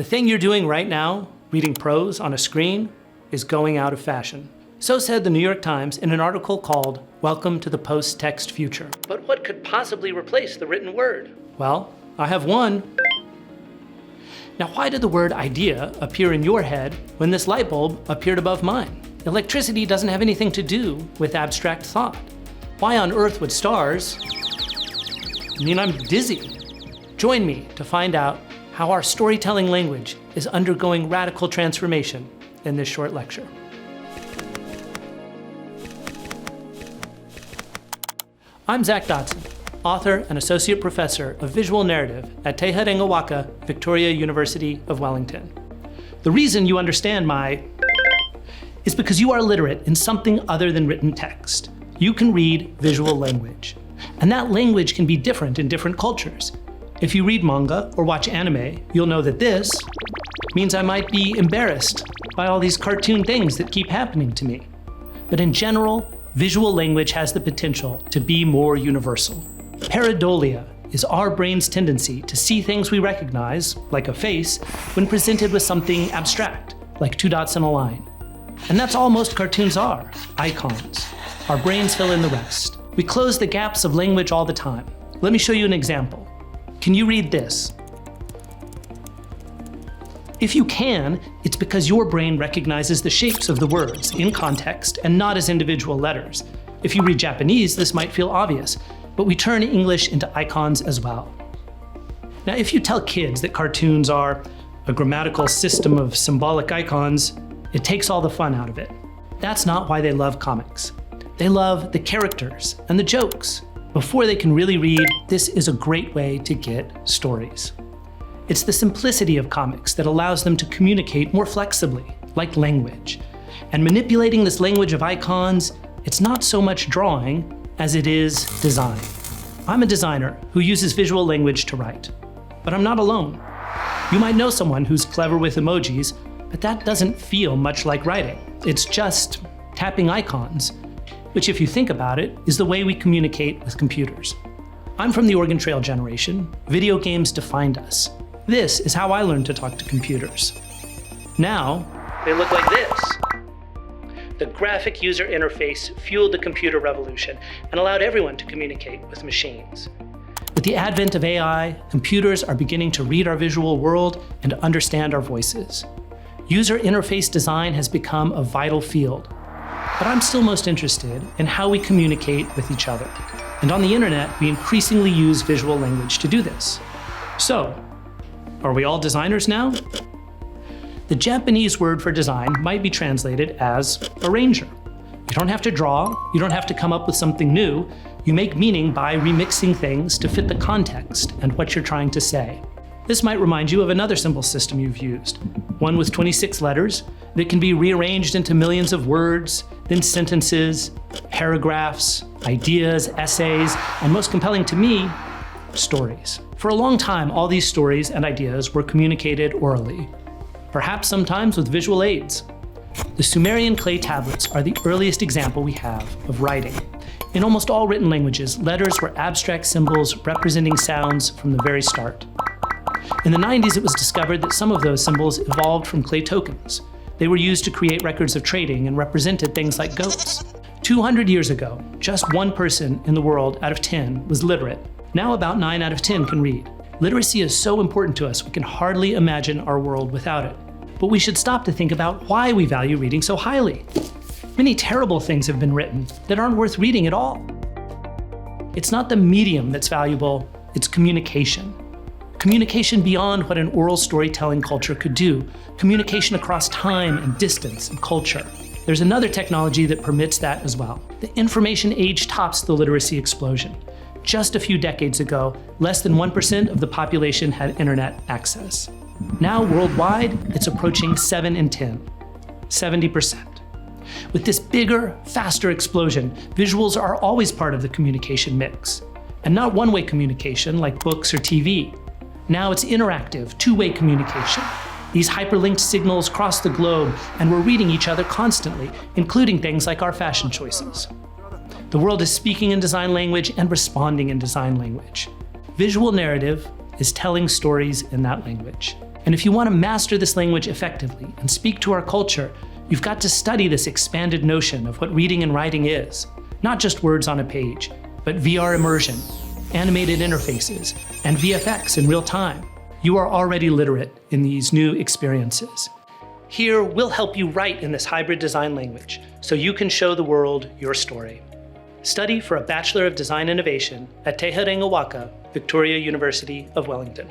The thing you're doing right now, reading prose on a screen, is going out of fashion. So said the New York Times in an article called Welcome to the Post-Text Future. But what could possibly replace the written word? Well, I have one. Now, why did the word idea appear in your head when this light bulb appeared above mine? Electricity doesn't have anything to do with abstract thought. Why on earth would stars mean I'm dizzy? Join me to find out how our storytelling language is undergoing radical transformation in this short lecture. I'm Zach Dodson, author and associate professor of visual narrative at Te Waka, Victoria University of Wellington. The reason you understand my is because you are literate in something other than written text. You can read visual language, and that language can be different in different cultures. If you read manga or watch anime, you'll know that this means I might be embarrassed by all these cartoon things that keep happening to me. But in general, visual language has the potential to be more universal. Pareidolia is our brain's tendency to see things we recognize, like a face, when presented with something abstract, like two dots in a line. And that's all most cartoons are, icons. Our brains fill in the rest. We close the gaps of language all the time. Let me show you an example. Can you read this? If you can, it's because your brain recognizes the shapes of the words in context and not as individual letters. If you read Japanese, this might feel obvious, but we turn English into icons as well. Now, if you tell kids that cartoons are a grammatical system of symbolic icons, it takes all the fun out of it. That's not why they love comics. They love the characters and the jokes. Before they can really read, this is a great way to get stories. It's the simplicity of comics that allows them to communicate more flexibly, like language. And manipulating this language of icons, it's not so much drawing as it is design. I'm a designer who uses visual language to write, but I'm not alone. You might know someone who's clever with emojis, but that doesn't feel much like writing. It's just tapping icons, which, if you think about it, is the way we communicate with computers. I'm from the Oregon Trail generation. Video games defined us. This is how I learned to talk to computers. Now, they look like this. The graphic user interface fueled the computer revolution and allowed everyone to communicate with machines. With the advent of AI, computers are beginning to read our visual world and understand our voices. User interface design has become a vital field. But I'm still most interested in how we communicate with each other. And on the internet, we increasingly use visual language to do this. So, are we all designers now? The Japanese word for design might be translated as arranger. You don't have to draw, you don't have to come up with something new. You make meaning by remixing things to fit the context and what you're trying to say. This might remind you of another symbol system you've used, one with 26 letters that can be rearranged into millions of words, then sentences, paragraphs, ideas, essays, and most compelling to me, stories. For a long time, all these stories and ideas were communicated orally, perhaps sometimes with visual aids. The Sumerian clay tablets are the earliest example we have of writing. In almost all written languages, letters were abstract symbols representing sounds from the very start. In the 90s, it was discovered that some of those symbols evolved from clay tokens. They were used to create records of trading and represented things like goats. 200 years ago, just 1 person in the world out of 10 was literate. Now about 9 out of 10 can read. Literacy is so important to us, we can hardly imagine our world without it. But we should stop to think about why we value reading so highly. Many terrible things have been written that aren't worth reading at all. It's not the medium that's valuable, it's communication. Communication beyond what an oral storytelling culture could do. Communication across time and distance and culture. There's another technology that permits that as well. The information age tops the literacy explosion. Just a few decades ago, less than 1% of the population had internet access. Now worldwide, it's approaching 7 in 10, 70%. With this bigger, faster explosion, visuals are always part of the communication mix. And not one-way communication like books or TV. Now it's interactive, two-way communication. These hyperlinked signals cross the globe, and we're reading each other constantly, including things like our fashion choices. The world is speaking in design language and responding in design language. Visual narrative is telling stories in that language. And if you want to master this language effectively and speak to our culture, you've got to study this expanded notion of what reading and writing is. Not just words on a page, but VR immersion, animated interfaces, and VFX in real time. You are already literate in these new experiences. Here, we'll help you write in this hybrid design language so you can show the world your story. Study for a Bachelor of Design Innovation at Te Herengawaka, Victoria University of Wellington.